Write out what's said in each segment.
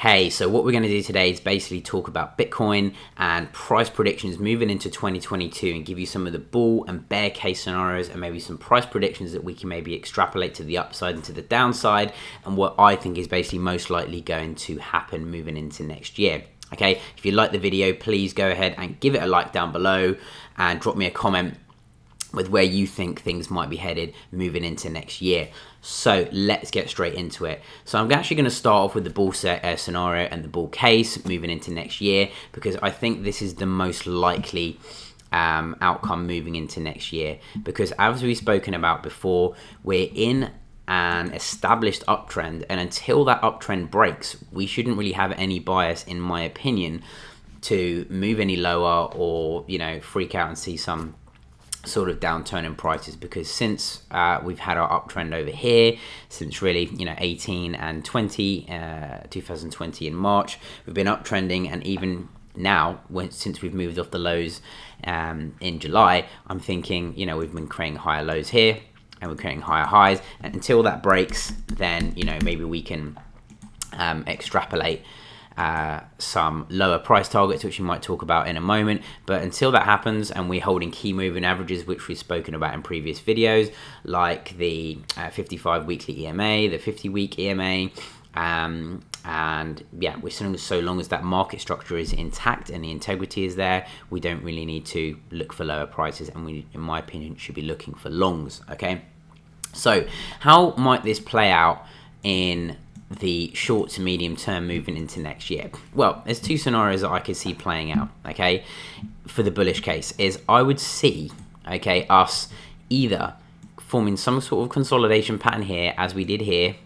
Hey, so what we're going to do today is basically talk about Bitcoin and price predictions moving into 2022 and give you some of the bull and bear case scenarios and maybe some price predictions that we can maybe extrapolate to the upside and to the downside and what I think is basically most likely going to happen moving into next year. Okay, if you like the video, please go ahead and give it a like down below and drop me a comment with where you think things might be headed moving into next year. So let's get straight into it. So I'm actually going to start off with the bull scenario and the bull case moving into next year, because I think this is the most likely outcome moving into next year, because as we've spoken about before, we're in an established uptrend, and until that uptrend breaks, we shouldn't really have any bias, in my opinion, to move any lower or, you know, freak out and see some sort of downturn in prices, because since we've had our uptrend over here, since really, you know, 18 and 2020 in March, we've been uptrending, and even now, since we've moved off the lows in July, I'm thinking, you know, we've been creating higher lows here and we're creating higher highs, and until that breaks, then, you know, maybe we can extrapolate some lower price targets, which we might talk about in a moment. But until that happens and we're holding key moving averages, which we've spoken about in previous videos, like the 55 weekly EMA, the 50-week EMA, and yeah, so long as that market structure is intact and the integrity is there, we don't really need to look for lower prices, and we, in my opinion, should be looking for longs. Okay, so how might this play out in the short to medium term moving into next year? Well, there's two scenarios that I could see playing out, okay, for the bullish case. Is I would see, okay, us either forming some sort of consolidation pattern here, as we did here,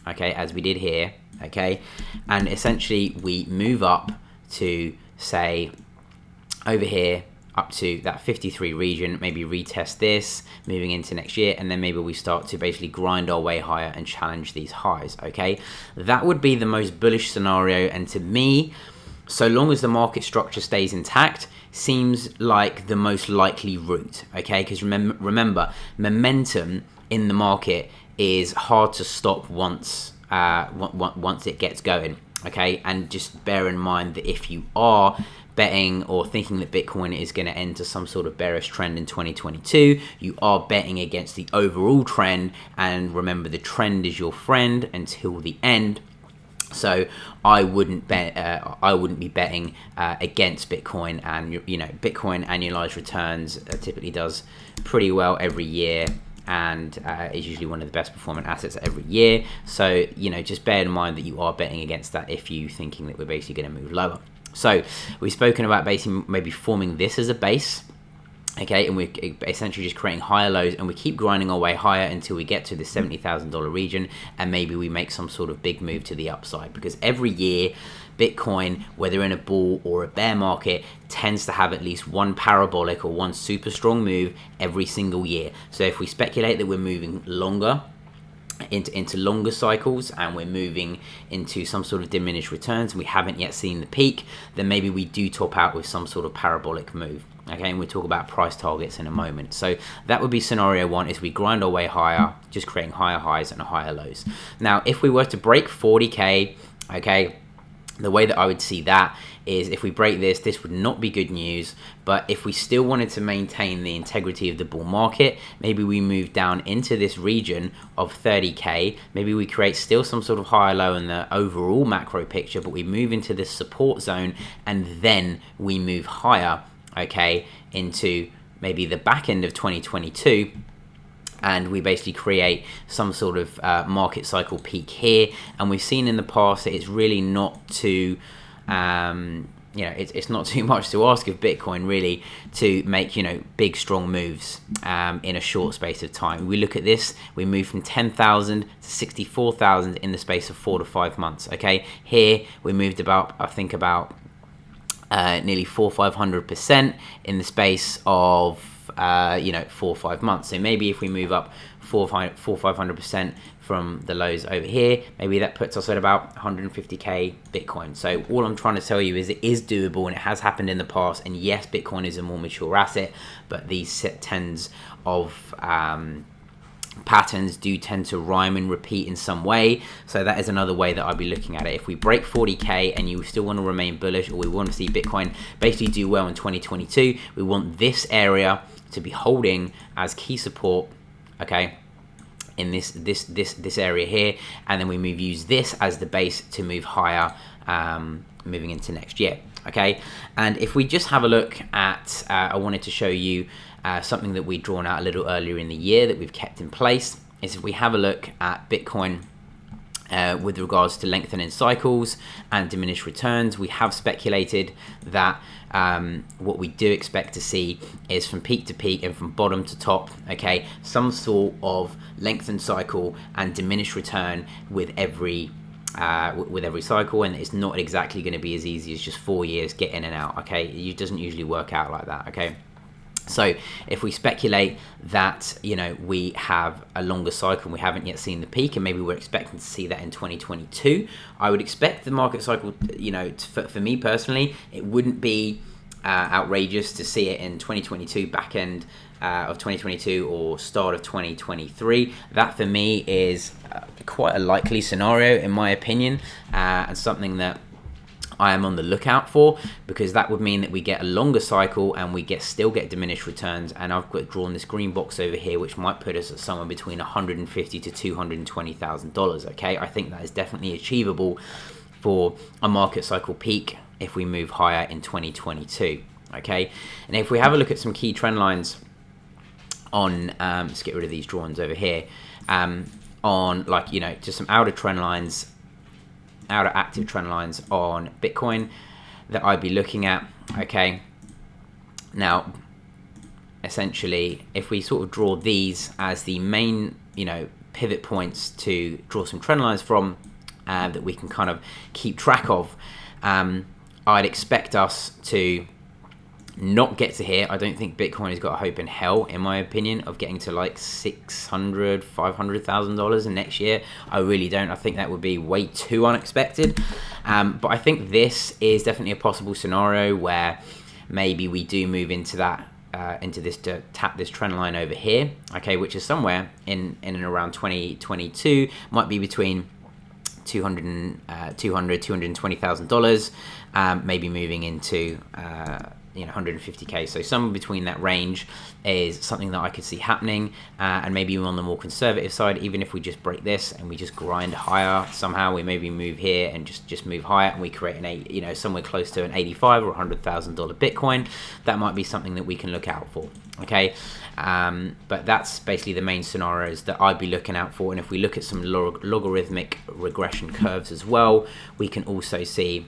okay, okay, and essentially we move up to, say, over here, up to that 53 region, maybe retest this moving into next year, and then maybe we start to basically grind our way higher and challenge these highs. Okay, that would be the most bullish scenario, and to me, so long as the market structure stays intact, seems like the most likely route. Okay, because remember, momentum in the market is hard to stop once it gets going. Okay, and just bear in mind that if you are betting or thinking that Bitcoin is going to enter some sort of bearish trend in 2022, you are betting against the overall trend, and remember, the trend is your friend until the end. So I wouldn't bet. I wouldn't be betting against Bitcoin, and you know, Bitcoin annualized returns typically does pretty well every year, and is usually one of the best performing assets every year. So, you know, just bear in mind that you are betting against that if you thinking that we're basically going to move lower. So we've spoken about basically maybe forming this as a base, okay, and we're essentially just creating higher lows, and we keep grinding our way higher until we get to the $70,000 region, and maybe we make some sort of big move to the upside, because every year Bitcoin, whether in a bull or a bear market, tends to have at least one parabolic or one super strong move every single year. So if we speculate that we're moving longer into longer cycles, and we're moving into some sort of diminished returns, and we haven't yet seen the peak, then maybe we do top out with some sort of parabolic move. Okay, and we'll talk about price targets in a moment. So that would be scenario one, is we grind our way higher, just creating higher highs and higher lows. Now, if we were to break 40k, okay, the way that I would see that is, if we break this, this would not be good news. But if we still wanted to maintain the integrity of the bull market, maybe we move down into this region of 30k. Maybe we create still some sort of higher low in the overall macro picture, but we move into this support zone, and then we move higher, okay, into maybe the back end of 2022. And we basically create some sort of market cycle peak here. And we've seen in the past that it's really not too, you know, it's not too much to ask of Bitcoin really to make, you know, big strong moves in a short space of time. We look at this, we move from 10,000 to 64,000 in the space of 4 to 5 months. Okay, here we moved about, I think about nearly 400-500% in the space of you know, 4 or 5 months. So maybe if we move up 400-500% from the lows over here, maybe that puts us at about 150k Bitcoin. So all I'm trying to tell you is it is doable, and it has happened in the past. And yes, Bitcoin is a more mature asset, but these tens of patterns do tend to rhyme and repeat in some way. So that is another way that I'd be looking at it. If we break 40k and you still want to remain bullish, or we want to see Bitcoin basically do well in 2022, we want this area to be holding as key support, okay, in this area here, and then we use this as the base to move higher, moving into next year. Okay, and if we just have a look at, I wanted to show you something that we'd drawn out a little earlier in the year that we've kept in place, is if we have a look at Bitcoin with regards to lengthening cycles and diminished returns, we have speculated that what we do expect to see is from peak to peak and from bottom to top, okay, some sort of lengthened cycle and diminished return with every cycle, and it's not exactly going to be as easy as just 4 years get in and out, okay? It doesn't usually work out like that, okay? So if we speculate that, you know, we have a longer cycle and we haven't yet seen the peak, and maybe we're expecting to see that in 2022, I would expect the market cycle, you know, for me personally, it wouldn't be outrageous to see it in 2022, back end of 2022 or start of 2023. That for me is quite a likely scenario in my opinion, and something that I am on the lookout for, because that would mean that we get a longer cycle and we still get diminished returns. And I've drawn this green box over here, which might put us at somewhere between $150,000 to $220,000. Okay, I think that is definitely achievable for a market cycle peak if we move higher in 2022. Okay, and if we have a look at some key trend lines on, let's get rid of these drawings over here, on, like, you know, just some outer active trend lines on Bitcoin that I'd be looking at. Okay, now essentially if we sort of draw these as the main, you know, pivot points to draw some trend lines from, that we can kind of keep track of, I'd expect us to not get to here. I don't think Bitcoin has got a hope in hell, in my opinion, of getting to like $600,000, $500,000 in next year. I really don't. I think that would be way too unexpected. But I think this is definitely a possible scenario where maybe we do move into that, into this, to tap this trend line over here, okay, which is somewhere in and around 2022, might be between $220,000, maybe moving into you know, 150k. So somewhere between that range is something that I could see happening, and maybe on the more conservative side, even if we just break this and we just grind higher somehow, we maybe move here and just move higher, and we create you know, somewhere close to an 85 or $100,000 Bitcoin. That might be something that we can look out for. Okay, but that's basically the main scenarios that I'd be looking out for. And if we look at some logarithmic regression curves as well, we can also see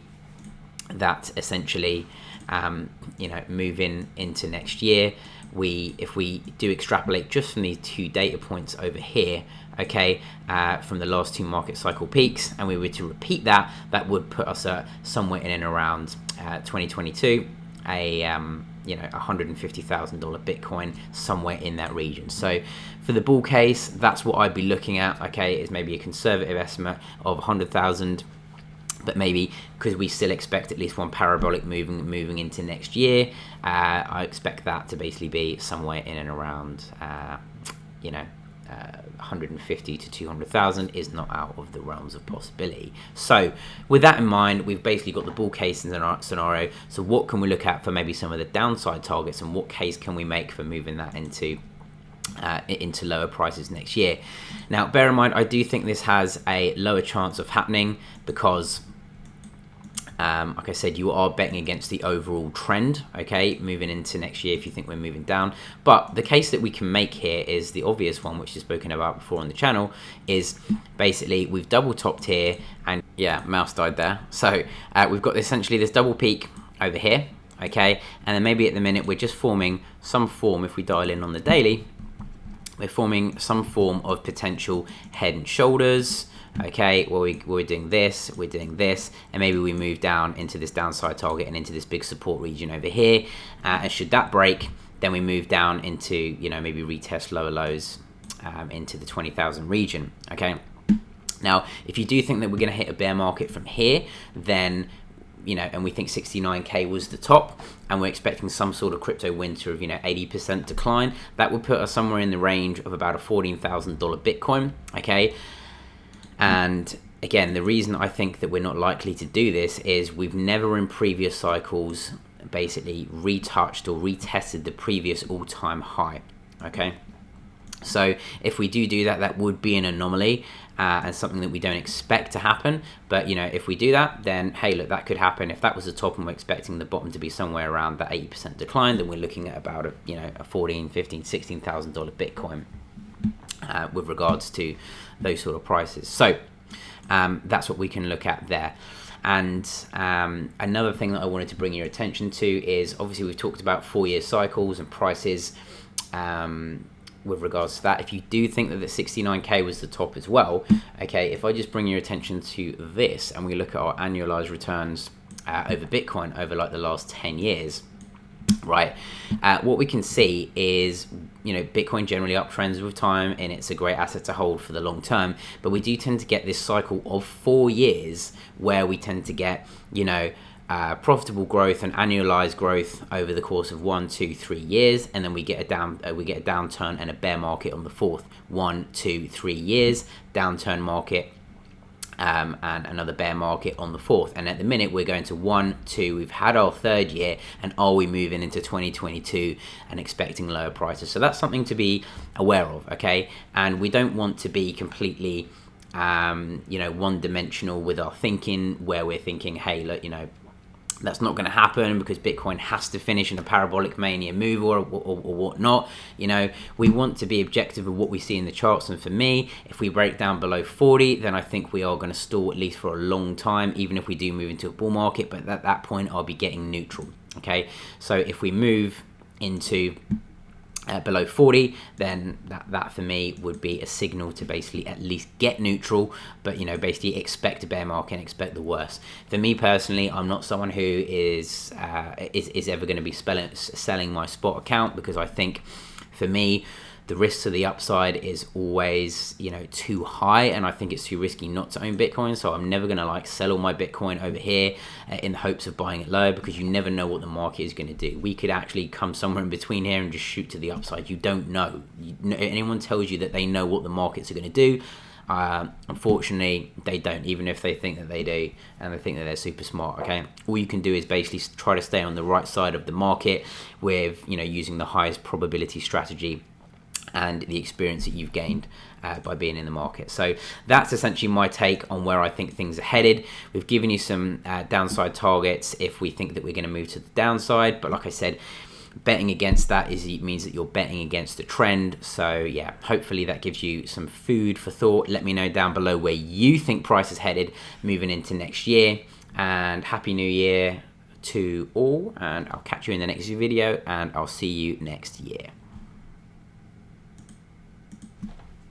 that essentially, you know, moving into next year, if we do extrapolate just from these two data points over here, okay, from the last two market cycle peaks, and we were to repeat that, that would put us at somewhere in and around 2022, you know, $150,000 Bitcoin, somewhere in that region. So for the bull case, that's what I'd be looking at. Okay, is maybe a conservative estimate of 100,000. But maybe because we still expect at least one parabolic moving into next year, I expect that to basically be somewhere in and around, you know, 150 to 200,000 is not out of the realms of possibility. So with that in mind, we've basically got the bull case in the scenario. So what can we look at for maybe some of the downside targets, and what case can we make for moving that into lower prices next year? Now, bear in mind, I do think this has a lower chance of happening because, like I said, you are betting against the overall trend, okay, moving into next year if you think we're moving down. But the case that we can make here is the obvious one, which is spoken about before on the channel, is basically we've double topped here, and yeah, mouse died there. So we've got essentially this double peak over here, okay, and then maybe at the minute we're just forming some form, if we dial in on the daily, we're forming some form of potential head and shoulders, okay, where we're doing this, and maybe we move down into this downside target and into this big support region over here, and should that break, then we move down into, you know, maybe retest lower lows into the 20,000 region, okay. Now, if you do think that we're going to hit a bear market from here, then and we think 69k was the top, and we're expecting some sort of crypto winter of 80% decline, that would put us somewhere in the range of about a $14,000 Bitcoin. Okay, and again, the reason I think that we're not likely to do this is we've never in previous cycles basically retouched or retested the previous all-time high. Okay, so if we do that, that would be an anomaly and something that we don't expect to happen. But if we do that, then hey, look, that could happen. If that was the top and we're expecting the bottom to be somewhere around that 80% decline, then we're looking at about a $14,000, $15,000, $16,000 Bitcoin with regards to those sort of prices. So that's what we can look at there. And another thing that I wanted to bring your attention to is, obviously we've talked about 4-year cycles and prices with regards to that. If you do think that the 69k was the top as well, okay, if I just bring your attention to this and we look at our annualized returns over Bitcoin over like the last 10 years, right, what we can see is Bitcoin generally uptrends with time, and it's a great asset to hold for the long term, but we do tend to get this cycle of 4 years where we tend to get profitable growth and annualized growth over the course of 1, 2, 3 years, and then we get a downturn and a bear market on the fourth. 1, 2, 3 years downturn market, and another bear market on the fourth. And at the minute we're going to 1, 2, we've had our third year, and are we moving into 2022 and expecting lower prices? So that's something to be aware of, okay? And we don't want to be completely one-dimensional with our thinking, where we're thinking, hey, look, that's not going to happen because Bitcoin has to finish in a parabolic mania move or whatnot. We want to be objective of what we see in the charts. And for me, if we break down below 40, then I think we are going to stall at least for a long time, even if we do move into a bull market. But at that point, I'll be getting neutral. Okay, so if we move into below 40, then that for me would be a signal to basically at least get neutral, but basically expect a bear market and expect the worst. For me personally, I'm not someone who is ever going to be selling my spot account, because I think for me the risk to the upside is always too high, and I think it's too risky not to own Bitcoin. So I'm never going to sell all my Bitcoin over here in the hopes of buying it low, because you never know what the market is going to do. We could actually come somewhere in between here and just shoot to the upside. You don't know. Anyone tells you that they know what the markets are going to do, unfortunately they don't, even if they think that they do and they think that they're super smart. Okay, all you can do is basically try to stay on the right side of the market with using the highest probability strategy and the experience that you've gained by being in the market. So that's essentially my take on where I think things are headed. We've given you some downside targets if we think that we're going to move to the downside, but like I said, betting against that means that you're betting against the trend. So yeah, hopefully that gives you some food for thought. Let me know down below where you think price is headed moving into next year, and happy new year to all, and I'll catch you in the next video, and I'll see you next year.